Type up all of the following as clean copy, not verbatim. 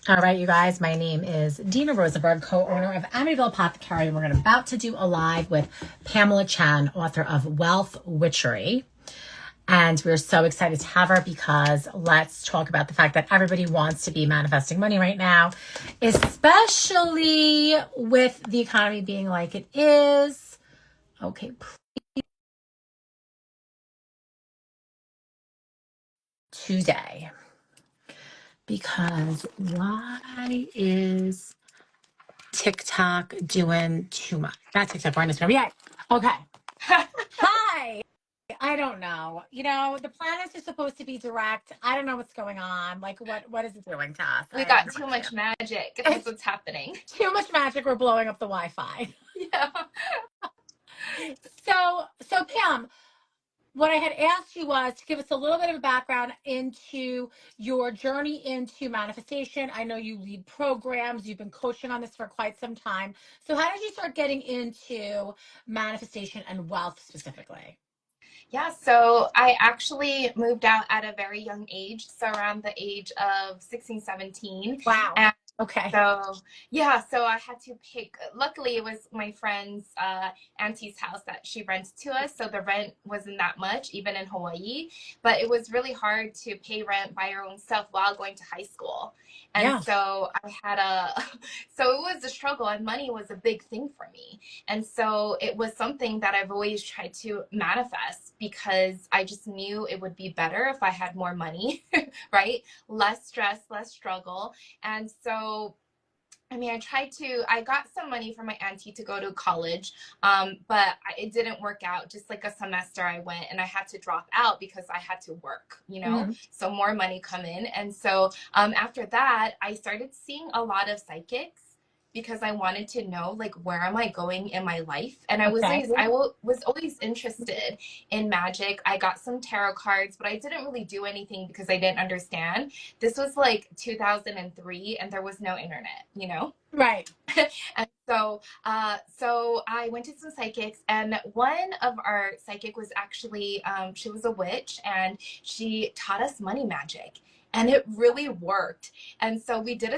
All right, you guys, my name is Dina Rosenberg, co-owner of Amityville Apothecary, and we're about to do a live with Pamela Chen, author of Wealth Witchery. And we're so excited to have her because let's talk about the fact that everybody wants to be manifesting money right now, especially with the economy being like it is. Okay, today. Because why is TikTok doing too much? Not TikTok, we're on Instagram. Yeah. Okay. Hi. I don't know. You know, the planets are supposed to be direct. I don't know what's going on. Like, what is it doing to us? We got too much magic. That's what's happening. Too much magic. We're blowing up the Wi-Fi. Yeah. So Pam, what I had asked you was to give us a little bit of a background into your journey into manifestation. I know you lead programs. You've been coaching on this for quite some time. So how did you start getting into manifestation and wealth specifically? Yeah, so I actually moved out at a very young age, so around the age of 16, 17. Wow. And Okay. so, yeah, so I had to pick, luckily it was my friend's auntie's house that she rented to us, so the rent wasn't that much, even in Hawaii, but it was really hard to pay rent by your own self while going to high school. And Yeah. so so it was a struggle, and money was a big thing for me. And so it was something that I've always tried to manifest because I just knew it would be better if I had more money, right? Less stress, less struggle. And so, I mean, I got some money from my auntie to go to college, but it didn't work out. Just like a semester I went and I had to drop out because I had to work, so more money come in. And so after that, I started seeing a lot of psychics because I wanted to know, like, where am I going in my life? And I was always interested in magic. I got some tarot cards, but I didn't really do anything because I didn't understand. This was like 2003 and there was no internet. Right. And so I went to some psychics, and one of our psychic was actually, she was a witch, and she taught us money magic. And it really worked. And so we did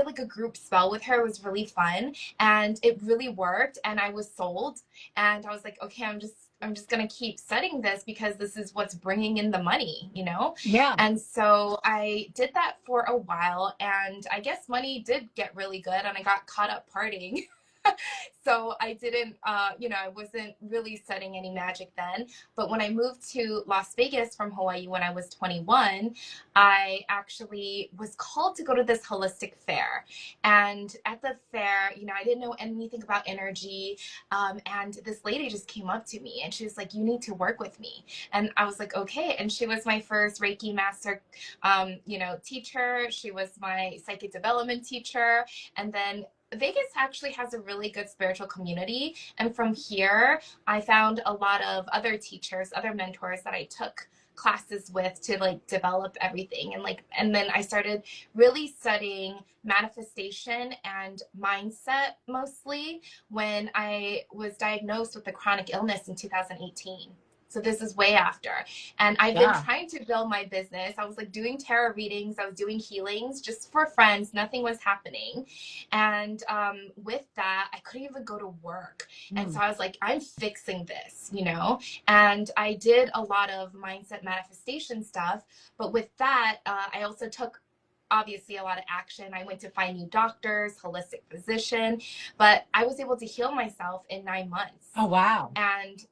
like a group spell with her. It was really fun, and it really worked. And I was sold, and I was like, okay, I'm just going to keep studying this because this is what's bringing in the money. Yeah. And so I did that for a while, and I guess money did get really good, and I got caught up partying. So I didn't, I wasn't really studying any magic then. But when I moved to Las Vegas from Hawaii when I was 21, I actually was called to go to this holistic fair. And at the fair, I didn't know anything about energy. And this lady just came up to me and she was like, you need to work with me. And I was like, okay. And she was my first Reiki master, teacher. She was my psychic development teacher. And then Vegas actually has a really good spiritual community. And from here, I found a lot of other teachers, other mentors that I took classes with to like develop everything. And then I started really studying manifestation and mindset mostly when I was diagnosed with a chronic illness in 2018. So this is way after. And I've been trying to build my business. I was like doing tarot readings. I was doing healings just for friends. Nothing was happening. And with that, I couldn't even go to work. And so I was like, I'm fixing this, And I did a lot of mindset manifestation stuff. But with that, I also took obviously a lot of action. I went to find new doctors, holistic physician, but I was able to heal myself in 9 months. Oh, wow. And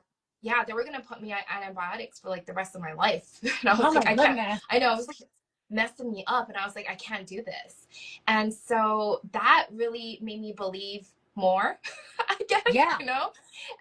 yeah, they were going to put me on antibiotics for like the rest of my life. And I was Oh, like, my I goodness. can't, I know, it was like messing me up. And I was like, I can't do this. And so that really made me believe more, I guess, Yeah.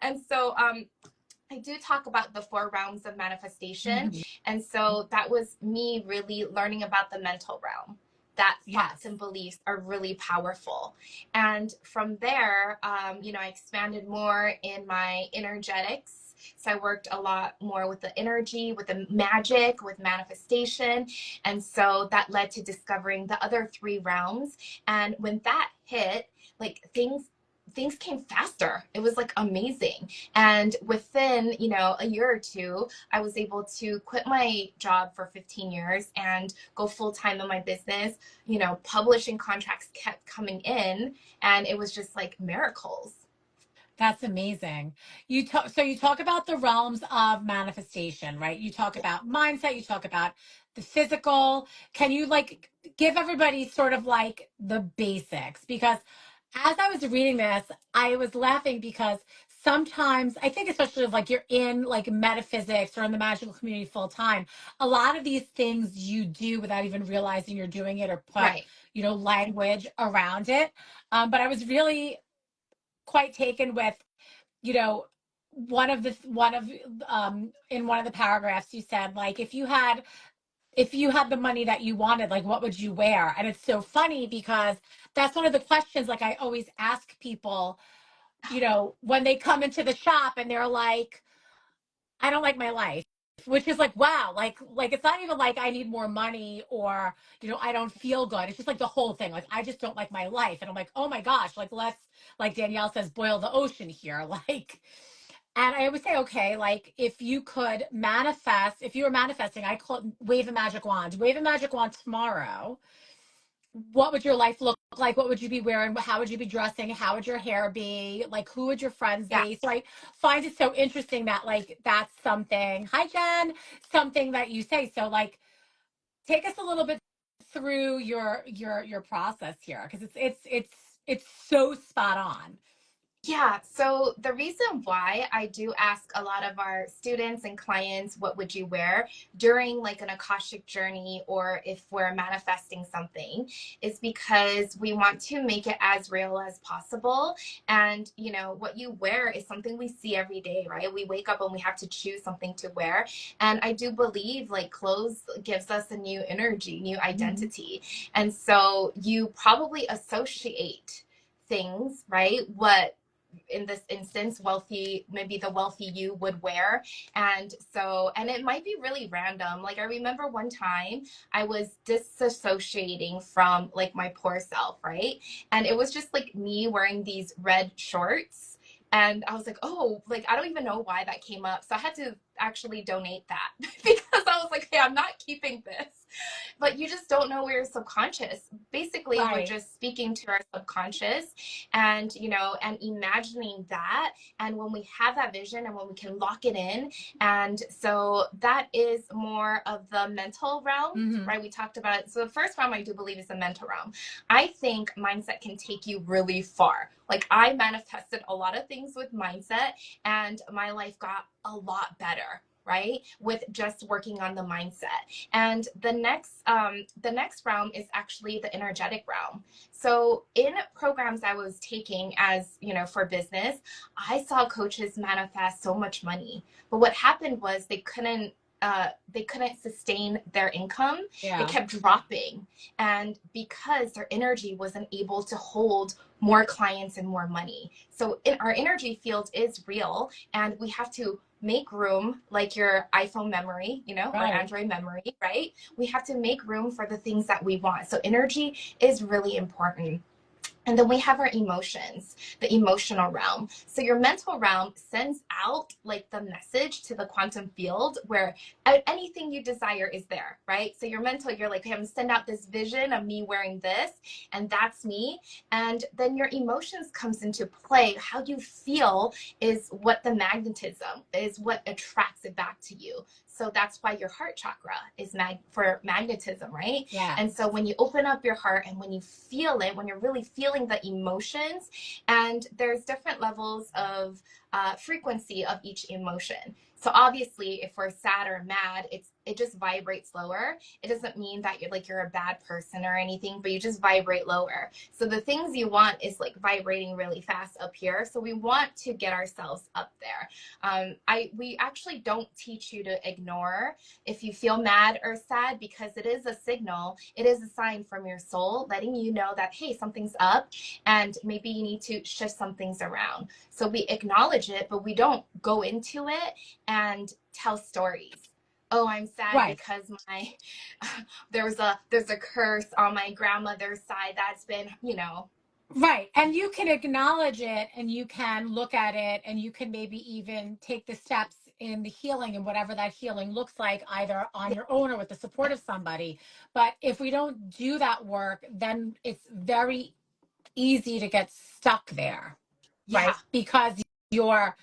And so, I do talk about the 4 realms of manifestation. And so that was me really learning about the mental realm, that thoughts and beliefs are really powerful. And from there, I expanded more in my energetics. So I worked a lot more with the energy, with the magic, with manifestation. And so that led to discovering the other 3 realms. And when that hit, like things things came faster. It was like amazing. And within, a year or two, I was able to quit my job for 15 years and go full time in my business. Publishing contracts kept coming in, and it was just like miracles. That's amazing. You talk about the realms of manifestation, right? You talk Yeah. about mindset, you talk about the physical. Can you like give everybody sort of like the basics? Because as I was reading this, I was laughing because sometimes I think especially if like you're in like metaphysics or in the magical community full time, a lot of these things you do without even realizing you're doing it or put, Right. language around it. But I was really quite taken with, you know, one of in one of the paragraphs you said like if you had the money that you wanted, like what would you wear? And it's so funny because that's one of the questions like I always ask people, when they come into the shop and they're like, I don't like my life, which is like, wow, like it's not even like I need more money or, I don't feel good. It's just like the whole thing. Like I just don't like my life. And I'm like, oh my gosh, like let's, like Danielle says, boil the ocean here. Like, and I always say, okay, like if you could manifest, if you were manifesting, I call it wave a magic wand tomorrow. What would your life look like? What would you be wearing? How would you be dressing? How would your hair be? Like, who would your friends Yeah. be? So I find it so interesting that like that's something. Hi, Jen. Something that you say. So like, take us a little bit through your process here because it's so spot on. Yeah, so the reason why I do ask a lot of our students and clients, what would you wear during like an Akashic journey or if we're manifesting something, is because we want to make it as real as possible. And, what you wear is something we see every day, right? We wake up and we have to choose something to wear. And I do believe like clothes gives us a new energy, new Mm-hmm. identity. And so you probably associate things, right? What in this instance maybe the wealthy you would wear. And it might be really random. Like I remember one time I was disassociating from like my poor self, right? And it was just like me wearing these red shorts, and I was like, oh, like I don't even know why that came up, so I had to actually donate that because I was like, hey, I'm not keeping this. But you just don't know where your subconscious. Basically, we're Right. just speaking to our subconscious, and and imagining that. And when we have that vision and when we can lock it in, and so that is more of the mental realm, Mm-hmm. right? We talked about it. So the first realm I do believe is the mental realm. I think mindset can take you really far. Like I manifested a lot of things with mindset, and my life got a lot better, right, with just working on the mindset. And the next realm is actually the energetic realm. So in programs I was taking as for business, I saw coaches manifest so much money, but what happened was they couldn't sustain their income. It Yeah. kept dropping, and because their energy wasn't able to hold more clients and more money. So our energy field is real, and we have to make room, like your iPhone memory, or Right. Android memory, right? We have to make room for the things that we want. So energy is really important. And then we have our emotions, the emotional realm. So your mental realm sends out like the message to the quantum field where anything you desire is there, right? So your mental, you're like, hey, I'm gonna send out this vision of me wearing this, and that's me. And then your emotions comes into play. How you feel is what the magnetism is, what attracts it back to you. So that's why your heart chakra is for magnetism, right? Yeah. And so when you open up your heart and when you feel it, when you're really feeling the emotions, and there's different levels of frequency of each emotion. So obviously, if we're sad or mad, it just vibrates lower. It doesn't mean that you're a bad person or anything, but you just vibrate lower. So the things you want is like vibrating really fast up here. So we want to get ourselves up there. We actually don't teach you to ignore if you feel mad or sad, because it is a signal. It is a sign from your soul letting you know that, hey, something's up and maybe you need to shift some things around. So we acknowledge it, but we don't go into it and tell stories. Oh, I'm sad Right. because my there's a curse on my grandmother's side that's been. Right. And you can acknowledge it and you can look at it and you can maybe even take the steps in the healing and whatever that healing looks like, either on Yeah, your own or with the support of somebody. But if we don't do that work, then it's very easy to get stuck there, yeah, right? Because you're,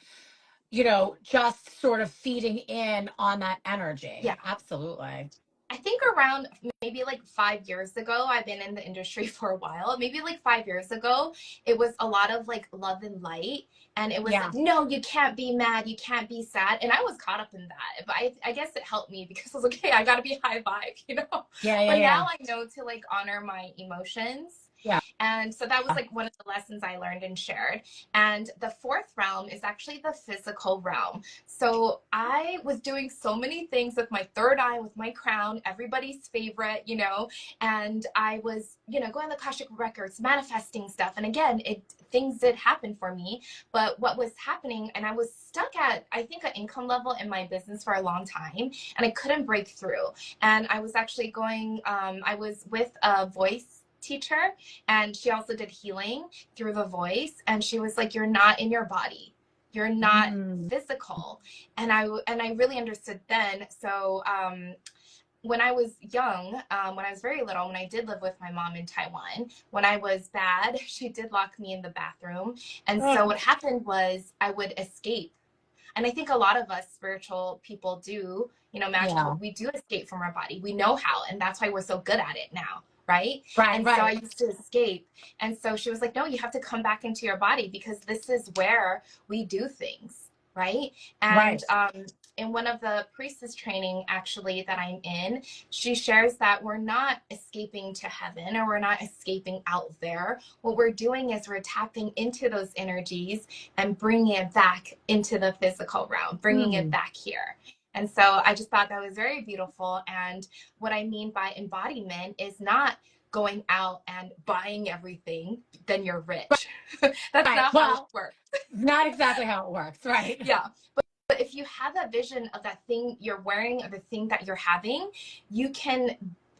just sort of feeding in on that energy. yeah. Absolutely. I think around maybe like 5 years ago, I've been in the industry for a while. Maybe like 5 years ago, it was a lot of like love and light. And it was Yeah. like, no, you can't be mad. You can't be sad. And I was caught up in that. But I guess it helped me because I was like, okay, I got to be high vibe, you know? Yeah. Yeah. But Yeah. now I know to like honor my emotions. Yeah. And so that was like one of the lessons I learned and shared. And the fourth realm is actually the physical realm. So I was doing so many things with my third eye, with my crown, everybody's favorite, and I was, going to the Akashic records, manifesting stuff. And again, things did happen for me, but what was happening, and I was stuck at, I think, an income level in my business for a long time, and I couldn't break through. And I was actually I was with a voice teacher, and she also did healing through the voice, and she was like, you're not in your body, you're not Mm. physical. And I really understood then. So when I was young, when I was very little, when I did live with my mom in Taiwan, when I was bad, she did lock me in the bathroom. And so Ugh. what happened was I would escape. And I think a lot of us spiritual people do, magical, Yeah. we do escape from our body. We know how, and that's why we're so good at it now, right? Right. And so I Right. used to escape. And so she was like, no, you have to come back into your body because this is where we do things, right? Right. And in one of the priestess training actually that I'm in, she shares that we're not escaping to heaven, or we're not escaping out there. What we're doing is we're tapping into those energies and bringing it back into the physical realm, bringing it Mm. back here. And so I just thought that was very beautiful. And what I mean by embodiment is not going out and buying everything, then you're rich. That's Right. not how it Well, works. not exactly how it works. Right. Yeah. But if you have that vision of that thing you're wearing, or the thing that you're having, you can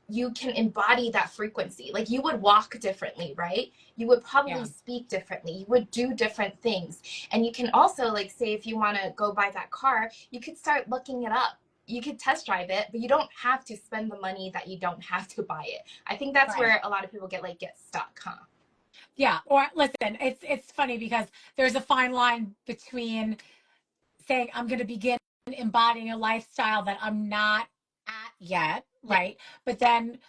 embody that frequency. Like you would walk differently, right? You would probably Yeah. speak differently. You would do different things. And you can also, like, say if you want to go buy that car, you could start looking it up. You could test drive it, but you don't have to spend the money that you don't have to buy it. I think that's Right. where a lot of people get stuck, huh? Yeah. Or listen, it's funny because there's a fine line between saying I'm going to begin embodying a lifestyle that I'm not at yet, Yeah, right? But then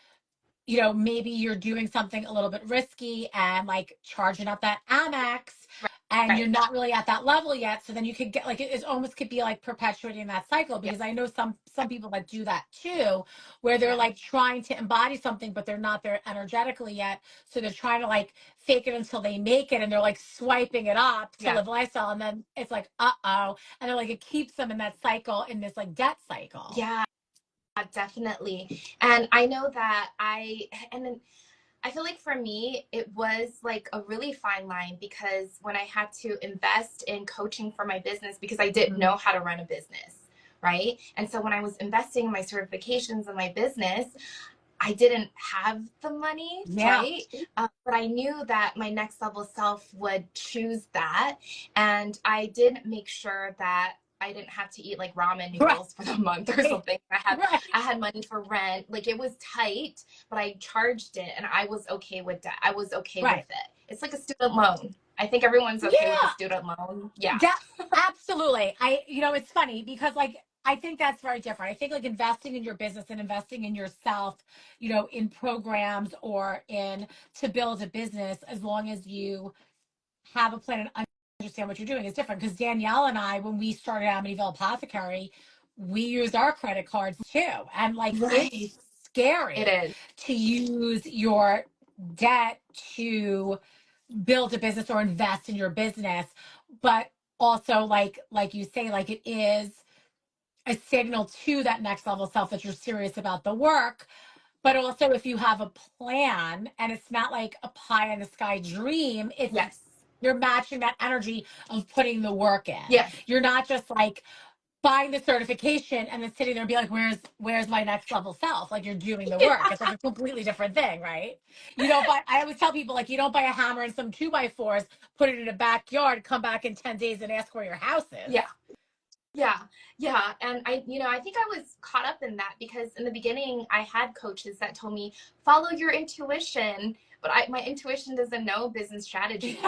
maybe you're doing something a little bit risky and like charging up that Amex, right, and you're right. not really at that level yet. So then you could get like it almost could be like perpetuating that cycle, Yeah, because I know some people that do that too, where they're yeah, like trying to embody something, but they're not there energetically yet. So they're trying to like fake it until they make it, and they're like swiping it up to yeah. live a lifestyle, and then it's like uh-oh, and they're like it keeps them in that cycle, in this like debt cycle. Yeah, definitely. And I know that and then I feel like for me, it was like a really fine line, because when I had to invest in coaching for my business, because I didn't Mhm. know how to run a business, right? And so when I was investing in my certifications in my business, I didn't have the money, Yeah. right? But I knew that my next level self would choose that. And I did make sure that I didn't have to eat like ramen Right. noodles for the month or something. Right. I had money for rent. Like it was tight, but I charged it, and I was okay with that. I was okay with Right. it. It's like a student loan. I think everyone's okay with the Yeah. student loan. Yeah. That absolutely. It's funny because like I think that's very different. I think like investing in your business and investing in yourself, in programs or in to build a business, as long as you have a plan and understand what you're doing, is different. Because Danielle and I, when we started Amityville Apothecary, we used our credit cards too. And like Right. it's It scary is. to use your debt to build a business or invest in your business. But also like you say, like it is a signal to that next level self that you're serious about the work. But also if you have a plan and it's not like a pie in the sky dream, Yes. you're matching that energy of putting the work in. Yes. You're not just like buying the certification and then sitting there and be like, where's my next level self? Like, you're doing the Yeah, work. It's like a completely different thing, right? You don't buy, I always tell people, like, you don't buy a hammer and some 2x4s, put it in a backyard, come back in 10 days and ask where your house is. yeah. Yeah, yeah. And I think I was caught up in that because in the beginning I had coaches that told me, follow your intuition, but my intuition doesn't know business strategy.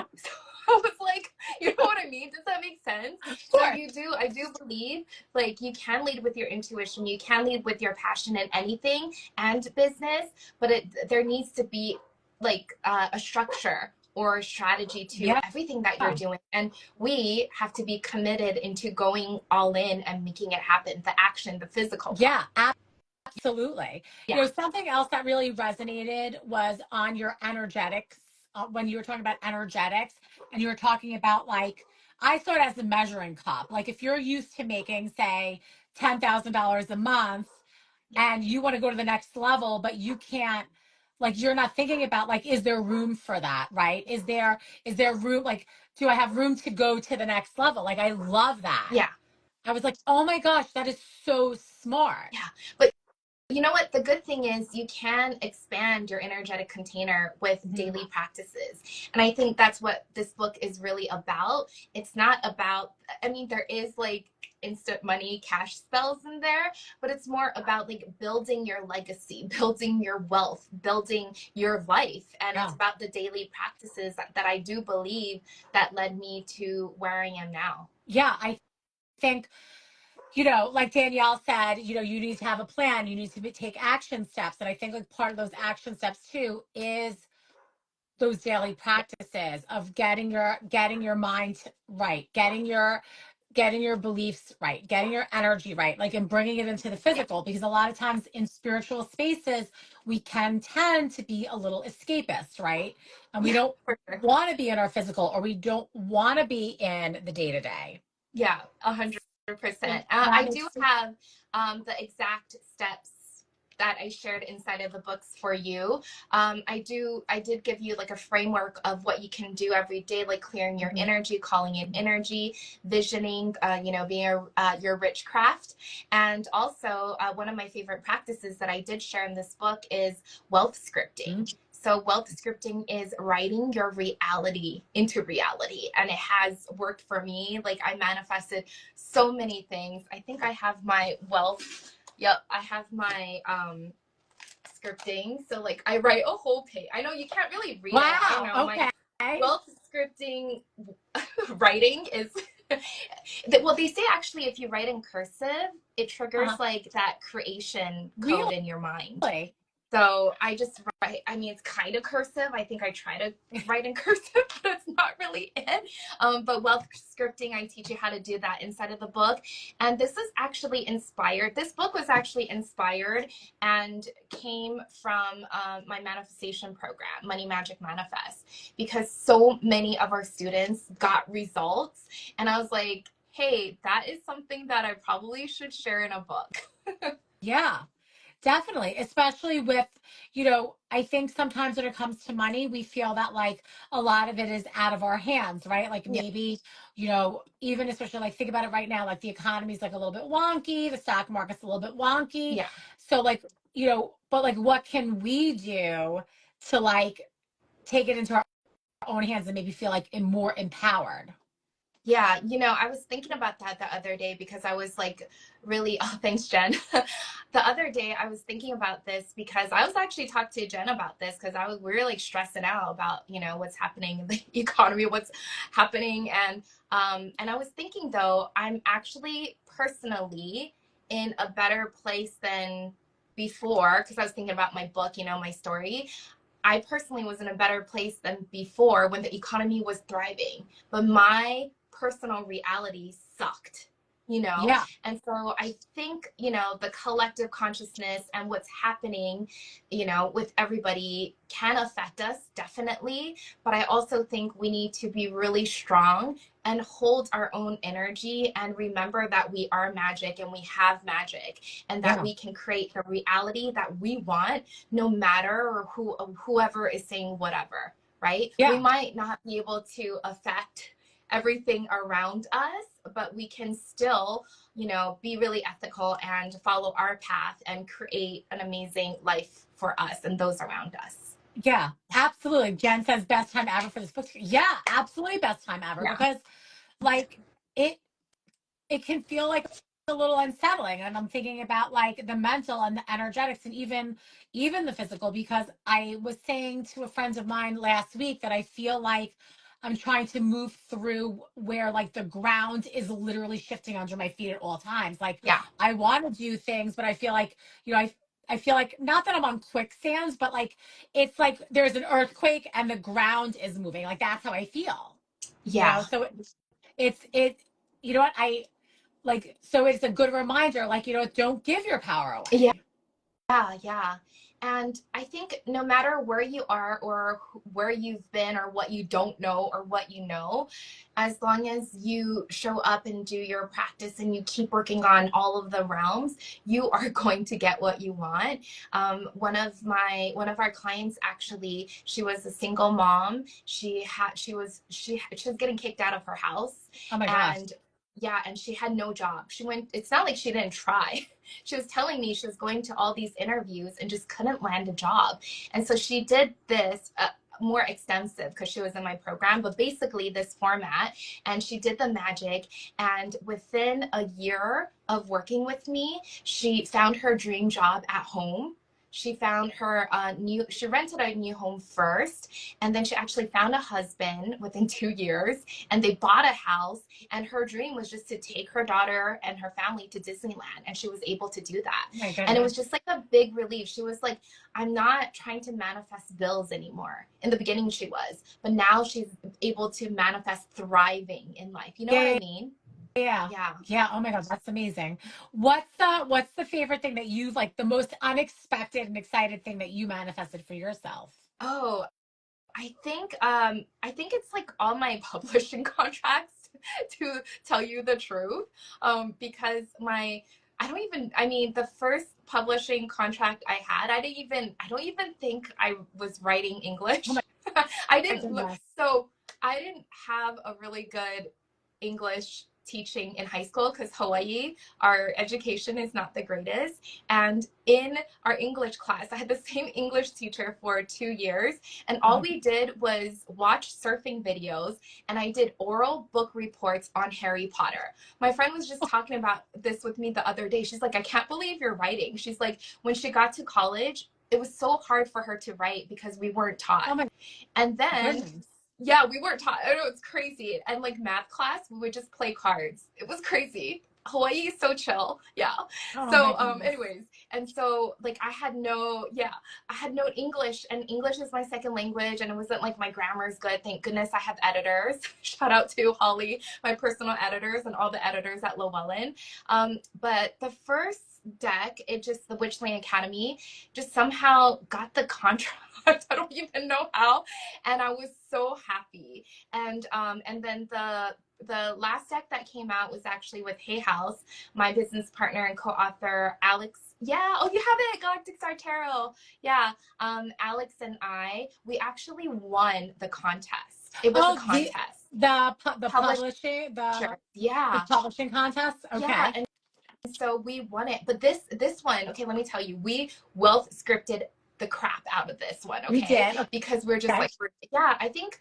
So I was like, you know what I mean? Does that make sense? So Sure. I do believe like you can lead with your intuition, you can lead with your passion in anything and business, but there needs to be like a structure or a strategy to Yeah. everything that you're doing. And we have to be committed into going all in and making it happen, the action, the physical part. Yeah. Absolutely. Yeah, Something else that really resonated was on your energetics, when you were talking about energetics and you were talking about, like, I saw it as a measuring cup. Like, if you're used to making, say, $10,000 a month yeah, and you want to go to the next level, but you can't, like, you're not thinking about, like, is there room for that? Right. Is there room? Like, do I have room to go to the next level? Like, I love that. yeah, I was like, oh my gosh, that is so smart. yeah. But you know what? The good thing is you can expand your energetic container with Mhm. daily practices. And I think that's what this book is really about. It's not about, I mean, there is like instant money cash spells in there, but it's more about like building your legacy, building your wealth, building your life. And it's Yeah. about the daily practices that I do believe that led me to where I am now. Yeah. I think, like Danielle said, you need to have a plan. You need to take action steps. And I think, like, part of those action steps too is those daily practices of getting your mind right, getting your beliefs right, getting your energy right, like, and bringing it into the Yeah, physical, because a lot of times in spiritual spaces, we can tend to be a little escapist, right? And we yeah, don't for sure. want to be in our physical, or we don't want to be in the day to day. Yeah, 100%. I do have the exact steps that I shared inside of the books for you. I did give you like a framework of what you can do every day, like clearing your Mhm. energy, calling in energy, visioning, being your rich craft. And also, one of my favorite practices that I did share in this book is wealth scripting. So, wealth scripting is writing your reality into reality. And it has worked for me. Like, I manifested so many things. I think I have my wealth. Yep, I have my scripting. So, like, I write a whole page. I know you can't really read it. I don't Wow. know. My Okay. wealth scripting writing is. Well, they say actually, if you write in cursive, it triggers Uh-huh. like that creation code Really? in your mind. So I just write, I mean, it's kind of cursive. I think I try to write in cursive, but it's not really it. But wealth scripting, I teach you how to do that inside of the book. And this is actually inspired. This book was actually inspired and came from my manifestation program, Money Magic Manifest, because so many of our students got results. And I was like, hey, that is something that I probably should share in a book. Yeah. Definitely, especially with, I think sometimes when it comes to money, we feel that, like, a lot of it is out of our hands, right? Like, Yeah, maybe, even especially, like, think about it right now, like, the economy's like a little bit wonky, the stock market's a little bit wonky. yeah. So, like, but, like, what can we do to, like, take it into our own hands and maybe feel like more empowered? Yeah, I was thinking about that the other day because I was like really, oh, thanks, Jen. The other day I was thinking about this because I was actually talking to Jen about this because we were like stressing out about, what's happening in the economy, what's happening. And I was thinking though, I'm actually personally in a better place than before because I was thinking about my book, my story. I personally was in a better place than before when the economy was thriving, but my personal reality sucked, Yeah. And so I think, the collective consciousness and what's happening, with everybody can affect us definitely. But I also think we need to be really strong and hold our own energy and remember that we are magic and we have magic and that Yeah. we can create the reality that we want no matter whoever is saying whatever, right? We Yeah. might not be able to affect everything around us, but we can still, you know, be really ethical and follow our path and create an amazing life for us and those around us. Yeah, absolutely. Jen says best time ever for this book. Yeah, absolutely best time ever Yeah. because like it it can feel like a little unsettling, and I'm thinking about like the mental and the energetics and even the physical, because I was saying to a friend of mine last week that I feel like I'm trying to move through where like the ground is literally shifting under my feet at all times. Like Yeah. I want to do things, but I feel like, you know, I feel like not that I'm on quicksand, but like it's like there's an earthquake and the ground is moving. Like that's how I feel. You Yeah. know, so it you know what I like, so it's a good reminder, like, you know, don't give your power Yeah. away. Yeah, yeah. And I think no matter where you are or where you've been or what you don't know or what you know, as long as you show up and do your practice and you keep working on all of the realms, you are going to get what you want. One of our clients, actually, she was a single mom. She was getting kicked out of her house, Oh my gosh. and yeah, and she had no job. She went. It's not like she didn't try. She was telling me she was going to all these interviews and just couldn't land a job. And so she did this more extensive because she was in my program, but basically this format. And she did the magic. And within a year of working with me, she found her dream job at home. She found her she rented a new home first, and then she actually found a husband within 2 years, and they bought a house, and her dream was just to take her daughter and her family to Disneyland, and she was able to do that. Oh my And it was goodness. just like a big relief. She was like, I'm not trying to manifest bills anymore. In the beginning she was, but now she's able to manifest thriving in life. You know what I Yeah, mean? yeah, Yeah. yeah. Oh my God, that's amazing. What's the favorite thing that you've like the most unexpected and excited thing that you manifested for yourself? Oh, I think it's like all my publishing contracts, to tell you the truth. Because I don't even, I mean, the first publishing contract I had, I don't even think I was writing Oh my, English. I my didn't look, goodness. so I didn't have a really good English teaching in high school because Hawaii, our education is not the greatest. And in our English class, I had the same English teacher for 2 years, and all Oh, we did was watch surfing videos, and I did oral book reports on Harry Potter. My friend was just talking about this with me the other day. She's like, I can't believe you're writing. She's like, when she got to college, it was so hard for her to write because we weren't taught. oh my And then, goodness. yeah, we weren't taught. I know it's crazy. And like math class, we would just play cards. It was crazy. Hawaii is so chill. Yeah. Oh my So, goodness. anyways, and so like I had no English, and English is my second language, and it wasn't like my grammar is good. Thank goodness I have editors. Shout out to Holly, my personal editors, and all the editors at Llewellyn. But the first deck, the Witchling Academy, just somehow got the contract. I don't even know how, and I was so happy. And then the last deck that came out was actually with Hay House, my business partner and co-author Alex. Yeah, oh, you have it, Galactic Star Tarot. Yeah, Alex and we actually won the contest. It was a Oh, contest. the Published. publishing the Yeah, publishing contest. yeah, Okay. and so we won it. But this one, okay, let me tell you, we wealth scripted the crap out of this one, We okay? did. Because we're just Okay. like, yeah, I think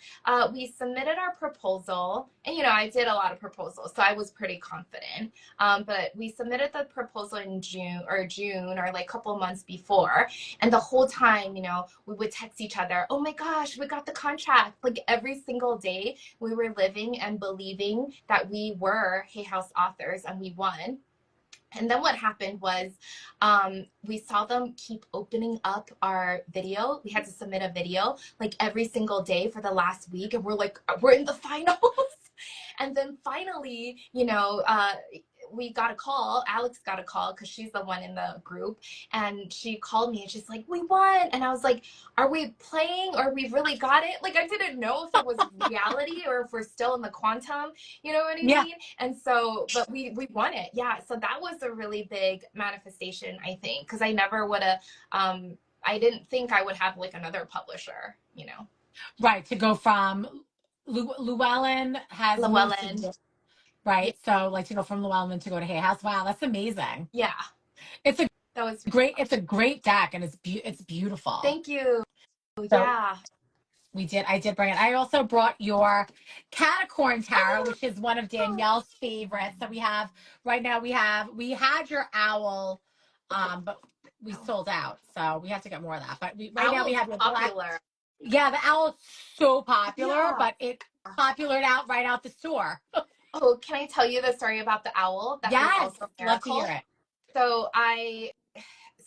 we submitted our proposal, and you know, I did a lot of proposals, so I was pretty confident. But we submitted the proposal in June or like a couple months before, and the whole time, you know, we would text each other, oh my gosh, we got the contract. Like every single day, we were living and believing that we were Hay House authors and we won. And then what happened was we saw them keep opening up our video. We had to submit a video like every single day for the last week. And we're like, we're in the finals. And then finally, you know, we got a call. Alex got a call because she's the one in the group. And she called me and she's like, we won. And I was like, are we playing or we really got it? Like, I didn't know if it was reality or if we're still in the quantum. You know what I Yeah. mean? And so, but we won it. Yeah. So that was a really big manifestation, I think, because I never would have, I didn't think I would have like another publisher, you know? Right. To go from Llewellyn has moved Llewellyn. to, Yeah. right? So like to go from Llewellyn to go to Hay House. Wow, that's amazing. Yeah. It's a That was it's a great deck, and it's beautiful. thank you. So Yeah. I did bring it. I also brought your Catacorn Tarot, which is one of Danielle's favorites. So we have right now we had your owl, but we sold out. So we have to get more of that. But right now we Owl's have your black. popular. Yeah, the owl's so popular, Yeah. but it populared out right out the store. Oh, can I tell you the story about the owl? That was Yes, also a love to hear miracle. it.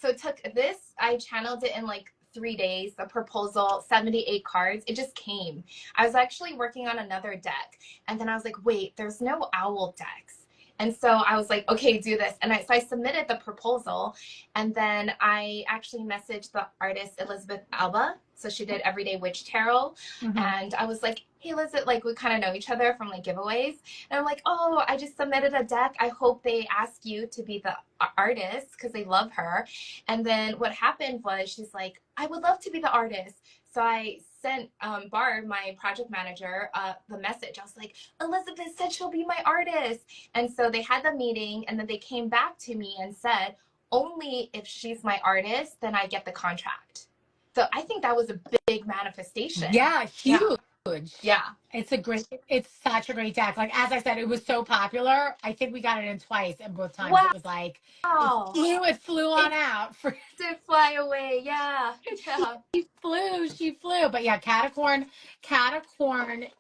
So took this, I channeled it in like 3 days, a proposal, 78 cards. It just came. I was actually working on another deck. And then I was like, wait, there's no owl decks. And so I was like, okay, do this. And so I submitted the proposal. And then I actually messaged the artist, Elizabeth Alba. So she did Everyday Witch Tarot. Mm-hmm. And I was like, hey, Elizabeth, like we kind of know each other from like giveaways. And I'm like, oh, I just submitted a deck. I hope they ask you to be the artist because they love her. And then what happened was she's like, I would love to be the artist. So I sent Barb, my project manager, the message. I was like, Elizabeth said she'll be my artist. And so they had the meeting, and then they came back to me and said, only if she's my artist, then I get the contract. So I think that was a big manifestation. Yeah, Yeah. huge. Yeah. It's such a great deck. Like as I said, it was so popular. I think we got it in twice, and both times it was like Wow. it flew on It out. did fly away. Yeah. she Yeah. she flew. But yeah, Catacorn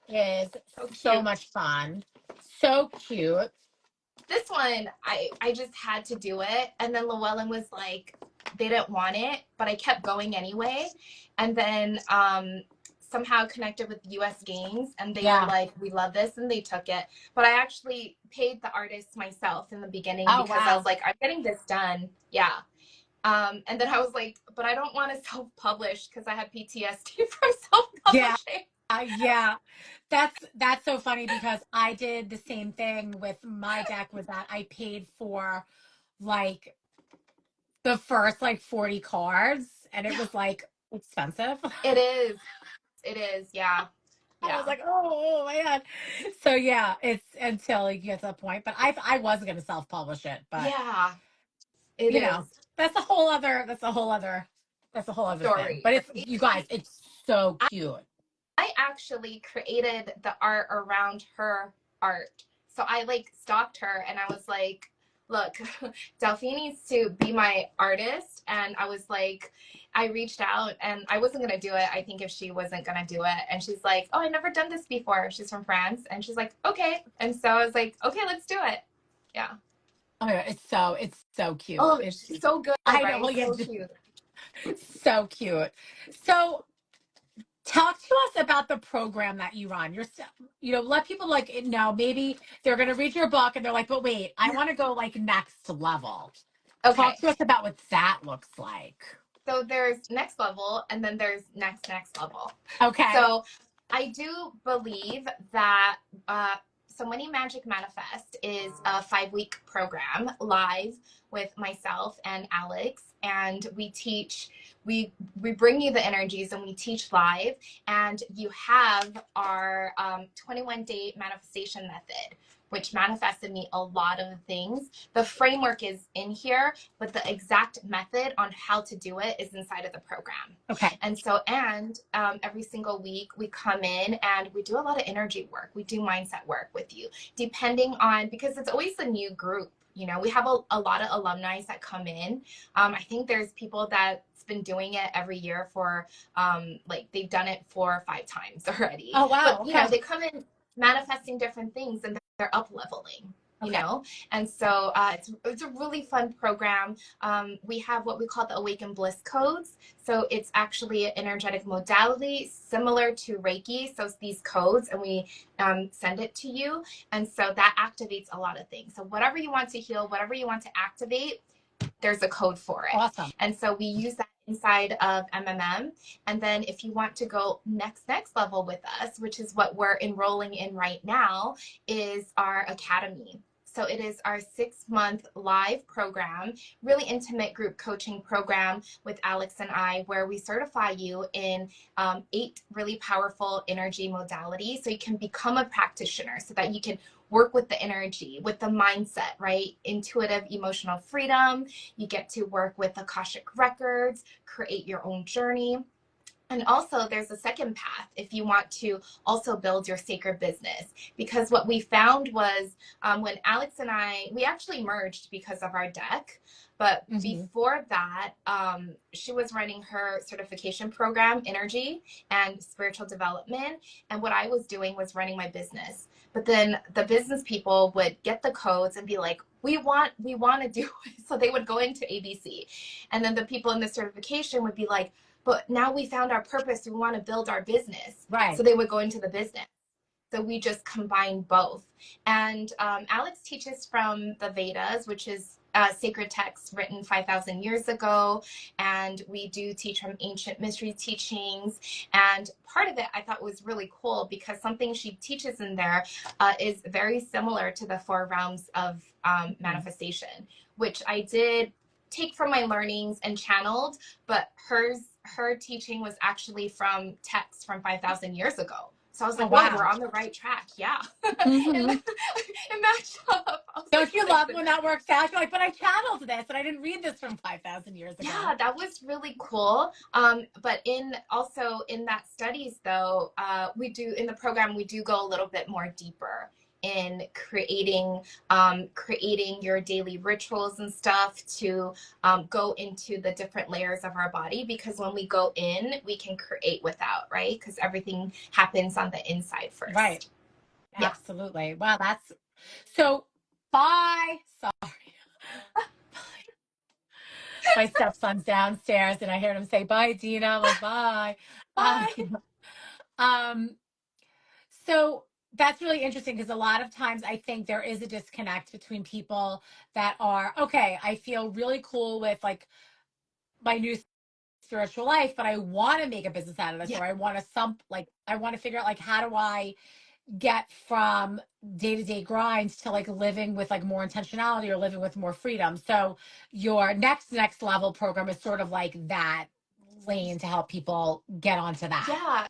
is So so cute. much fun. So cute. This one, I just had to do it. And then Llewellyn was like, they didn't want it, but I kept going anyway. And then somehow connected with US Games, and they were Yeah. like, we love this, and they took it. But I actually paid the artist myself in the beginning Oh because I was wow. like, I'm getting this done. Yeah. And then I was like, but I don't want to self-publish because I have PTSD from Yeah. self-publishing. Yeah. That's so funny because I did the same thing with my deck. Was that I paid for like the first like 40 cards, and it Yeah, was like expensive. it is. It is. Yeah. I was Yeah. like, oh my God. So yeah, it's until you get to the point. But I was gonna self-publish it, but Yeah. It you know, is. that's a whole other thing. Story, But it's right? you guys, it's so cute. I actually created the art around her art. So I like stalked her and I was like, look, Delphine needs to be my artist. And I was like, I reached out and I wasn't going to do it, I think, if she wasn't going to do it. And she's like, oh, I've never done this before. She's from France. And she's like, okay. And so I was like, okay, let's do it. Yeah. Oh my God, it's so cute. Oh, It's she's so good, I know, well, right? yeah, So cute. so cute. So talk to us about the program that you run. You're still, let people like know maybe they're going to read your book and they're like, but wait, I want to go like next level. Okay. Talk to us about what that looks like. So there's next level and then there's next level. Okay. So I do believe that so Money Magic Manifest is a 5-week program live with myself and Alex, and we bring you the energies and we teach live, and you have our 21-day manifestation method, which manifested me a lot of things. The framework is in here, but the exact method on how to do it is inside of the program. Okay. And so, every single week we come in and we do a lot of energy work. We do mindset work with you, depending on, because it's always a new group. We have a lot of alumni that come in. I think there's people that's been doing it every year for, like they've done it 4 or 5 times already. Oh, wow. But, Okay. they come in manifesting different things and they're up leveling. Okay. And so it's a really fun program. We have what we call the Awaken Bliss codes. So it's actually an energetic modality similar to Reiki. So it's these codes, and we send it to you. And so that activates a lot of things. So whatever you want to heal, whatever you want to activate, there's a code for it. Awesome. And so we use that inside of MMM. And then if you want to go next level with us, which is what we're enrolling in right now, is our academy. So it is our 6-month live program, really intimate group coaching program with Alex and I, where we certify you in 8 really powerful energy modalities so you can become a practitioner, so that you can work with the energy, with the mindset, right? Intuitive emotional freedom. You get to work with Akashic records, create your own journey. And also, there's a second path if you want to also build your sacred business. Because what we found was when Alex and we actually merged because of our deck. But Mhm. before that, she was running her certification program, energy and spiritual development. And what I was doing was running my business. But then the business people would get the codes and be like, we want to do it. So they would go into ABC. And then the people in the certification would be like, but now we found our purpose. We want to build our business. Right. So they would go into the business. So we just combine both. And Alex teaches from the Vedas, which is sacred texts written 5,000 years ago. And we do teach from ancient mystery teachings. And part of it I thought was really cool because something she teaches in there is very similar to the 4 realms of manifestation, which I did take from my learnings and channeled, but her teaching was actually from texts from 5,000 years ago. So I was Oh, like, whoa, we're wow. on the right track. Yeah. it, Hmm. it matched up. I was like, Don't you love when coincidence. that works out? You're like, but I channeled this and I didn't read this from 5,000 years ago. Yeah, that was really cool. But in that studies though, we do in the program we do go a little bit more deeper in creating your daily rituals and stuff to go into the different layers of our body, because when we go in, we can create without, right? Because everything happens on the inside Right. first. Yeah. Absolutely. Wow. That's so. Bye. Sorry. My stepson's downstairs and I heard him say, bye, Dina. I'm like, bye. Um, Bye. um, so that's really interesting because a lot of times I think there is a disconnect between people that are, okay, I feel really cool with like my new spiritual life, but I want to make a business out of this, Yeah. or I want to figure out like, how do I get from day-to-day grinds to like living with like more intentionality or living with more freedom. So your next level program is sort of like that lane to help people get onto that. Yeah.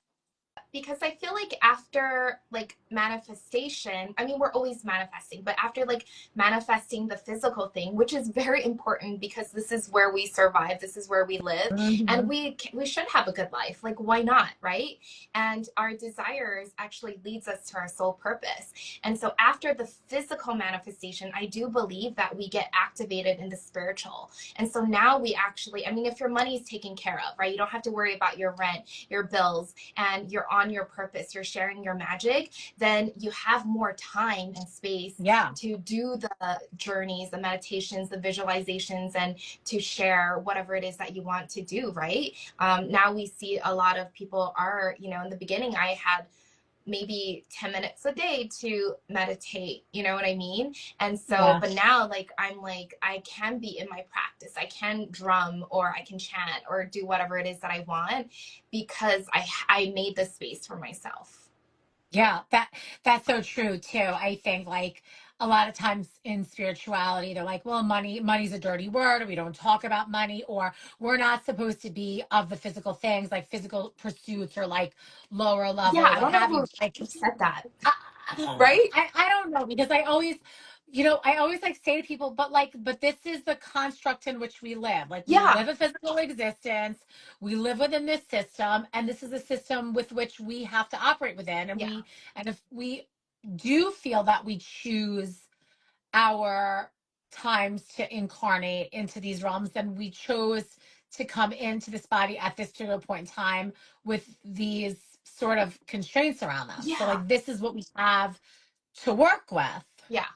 Because I feel like after like manifestation, I mean, we're always manifesting, but after like manifesting the physical thing, which is very important because this is where we survive, this is where we live, and Mhm. we should have a good life. Like, why not, right? And our desires actually leads us to our soul purpose. And so after the physical manifestation, I do believe that we get activated in the spiritual. And so now we actually, I mean, if your money is taken care of, right? You don't have to worry about your rent, your bills, and you're on your purpose, you're sharing your magic, then you have more time and space Yeah. to do the journeys, the meditations, the visualizations, and to share whatever it is that you want to do, right? Now we see a lot of people are, in the beginning, I had maybe 10 minutes a day to meditate, you know what I mean? And so, Yeah. but now like I'm like I can be in my practice, I can drum or I can chant or do whatever it is that I want because I made the space for myself. Yeah, that's so true too. I think like a lot of times in spirituality, they're like, well, money's a dirty word, or we don't talk about money, or we're not supposed to be of the physical things, like physical pursuits or like lower Yeah, level, I what don't know have you. who Like said that. I, Right. I don't know because I always like say to people, but this is the construct in which we live. Like we Yeah. live a physical existence, we live within this system, and this is a system with which we have to operate within. Yeah. And if we do feel that we choose our times to incarnate into these realms, then we chose to come into this body at this particular point in time with these sort of constraints around them. So Yeah. like this is what we have to work with. Yeah.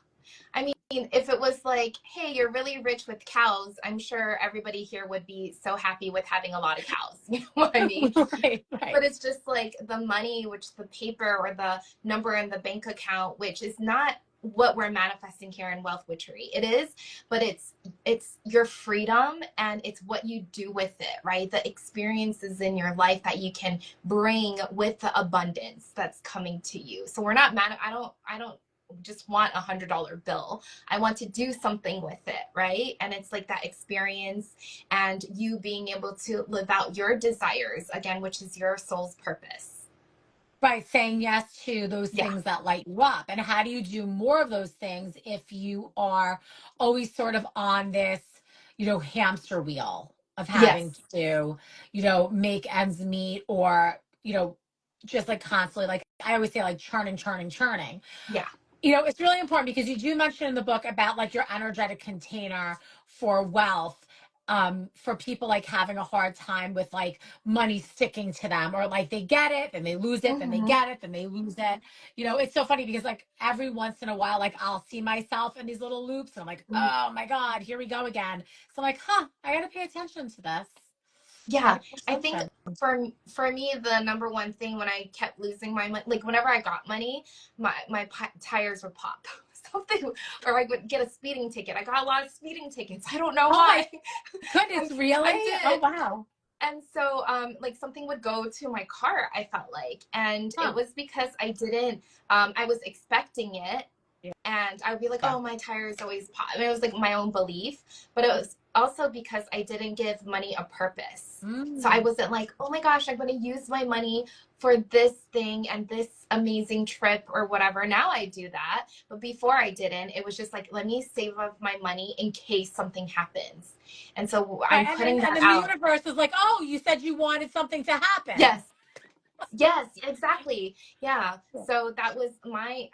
I mean, if it was like, hey, you're really rich with cows, I'm sure everybody here would be so happy with having a lot of cows. You know what I mean? Right, But right. it's just like the money, which the paper or the number in the bank account, which is not what we're manifesting here in Wealth Witchery. It is, but it's your freedom and it's what you do with it, right? The experiences in your life that you can bring with the abundance that's coming to you. So we're not I don't just want $100 bill. I want to do something with it, right? And it's like that experience and you being able to live out your desires again, which is your soul's purpose. By saying yes to those Yeah. things that light you up. And how do you do more of those things if you are always sort of on this, hamster wheel of having Yes. to, make ends meet, or, just like constantly, like I always say, like churning, churning, churning. Yeah. It's really important because you do mention in the book about like your energetic container for wealth, for people like having a hard time with like money sticking to them, or like they get it, then they lose it, then they Mm-hmm. get it, then they lose it. It's so funny because like every once in a while, like I'll see myself in these little loops and I'm like, oh my God, here we go again. So I'm like, I got to pay attention to this. Got Yeah, to pay I think attention. for me the number one thing when I kept losing my money, like whenever I got money, my tires would pop. Something, or I would get a speeding ticket. I got a lot of speeding tickets. I don't know Oh my why. goodness, And really? I Oh did. wow. And so like something would go to my car, I felt like, and it Huh. was because I didn't I was expecting it, and I would be like, Yeah. oh, my tires always pop. I mean, it was like my own belief, but it was also because I didn't give money a purpose. So I Mm. wasn't like, oh my gosh, I'm going to use my money for this thing and this amazing trip or whatever. Now I do that. But before I didn't, it was just like, let me save up my money in case something happens. And so Right. I'm And putting then that and then the out. universe is like, oh, you said you wanted something to happen. Yes. Yes, exactly. Yeah. So that was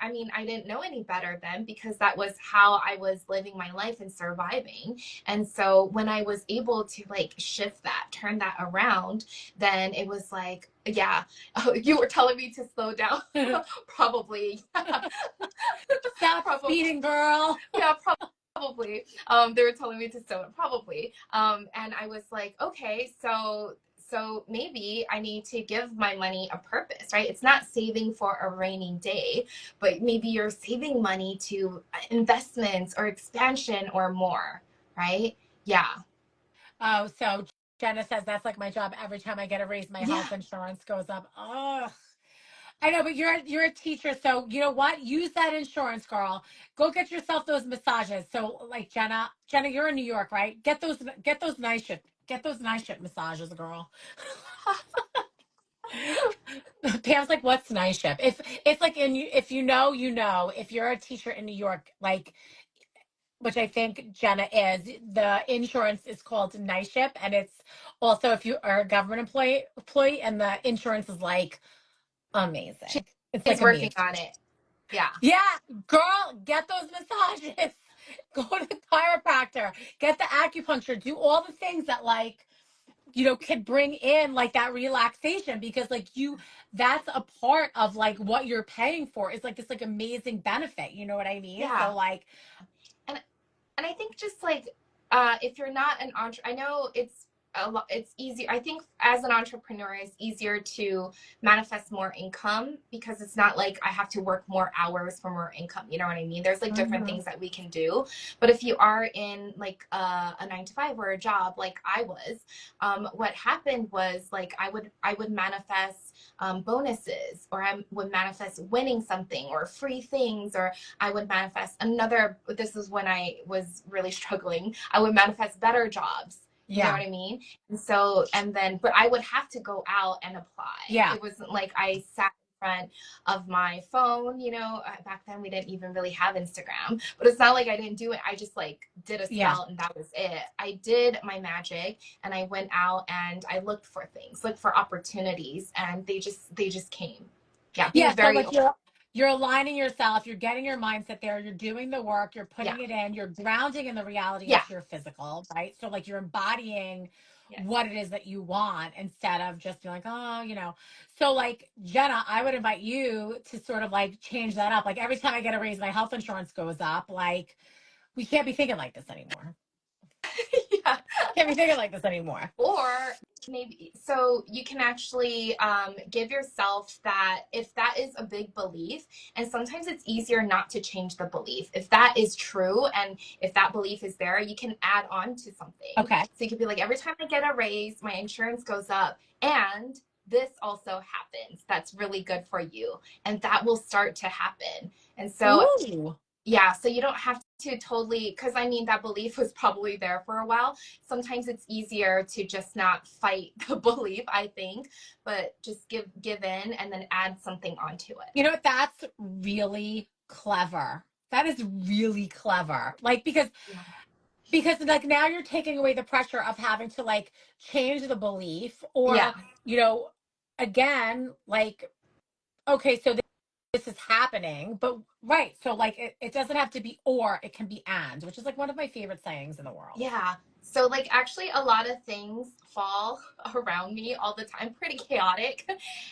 I mean, I didn't know any better then because that was how I was living my life and surviving. And so when I was able to like shift that, turn that around, then it was like, yeah, oh, you were telling me to slow down. Probably. Stop Probably. speeding, girl. Yeah, probably. They were telling me to sew it, probably. And I was like, okay, so maybe I need to give my money a purpose, right? It's not saving for a rainy day, but maybe you're saving money to investments or expansion or more, right? Yeah. Oh, so Jenna says that's like my job. Every time I get a raise, my Yeah. health insurance goes up. Oh, I know, but you're a teacher, so you know what? Use that insurance, girl. Go get yourself those massages. So, like Jenna, you're in New York, right? Get those nice ship massages, girl. Pam's like, what's nice ship? If it's like if you know, you know. If you're a teacher in New York, like, which I think Jenna is, the insurance is called night ship, and it's also if you are a government employee, and the insurance is like amazing. It's She's like working amazing. on it. Yeah. Yeah, girl, get those massages. Go to the chiropractor, get the acupuncture, do all the things that like, could bring in like that relaxation, because like that's a part of like what you're paying for is like this like amazing benefit. You know what I mean? So Yeah. like, And and I think just like if you're not an entrepreneur, I know it's a lot. It's easier. I think as an entrepreneur, it's easier to manifest more income because it's not like I have to work more hours for more income. You know what I mean? There's like different mhm, things that we can do. But if you are in like a 9 to 5 or a job like I was, what happened was like I would manifest bonuses, or I would manifest winning something or free things, or I would manifest another. This is when I was really struggling. I would manifest better jobs. You know yeah, what I mean? And so, and then, but I would have to go out and apply. yeah, It wasn't like I sat in front of my phone, back then we didn't even really have Instagram, but it's not like I didn't do it. I just like did a yeah. spell and that was it. I did my magic and I went out and I looked for things, looked for opportunities, and they just came. Yeah, being Yeah, so very like you're aligning yourself, you're getting your mindset there, you're doing the work, you're yeah, putting it in, you're grounding in the reality yeah, into your physical, right? So like you're embodying yes. what it is that you want instead of just being like, oh. So like Jenna, I would invite you to sort of like change that up. Like every time I get a raise, my health insurance goes up. Like we can't be thinking like this anymore. Yeah. Can't be thinking like this anymore. Or maybe so you can actually give yourself that, if that is a big belief, and sometimes it's easier not to change the belief. If that is true and if that belief is there, you can add on to something. Okay. So you could be like, every time I get a raise, my insurance goes up, and this also happens that's really good for you, and that will start to happen. And so Ooh. yeah, so you don't have to totally, because I mean, that belief was probably there for a while. Sometimes it's easier to just not fight the belief, I think, but just give in and then add something onto it. You know what? That's really clever. That is really clever. Like Yeah. because like now you're taking away the pressure of having to like change the belief Yeah. or, you know, again, like, okay, so this is happening, but right. So like it doesn't have to be or, it can be and, which is like one of my favorite sayings in the world. Yeah. So like actually a lot of things fall around me all the time, pretty chaotic.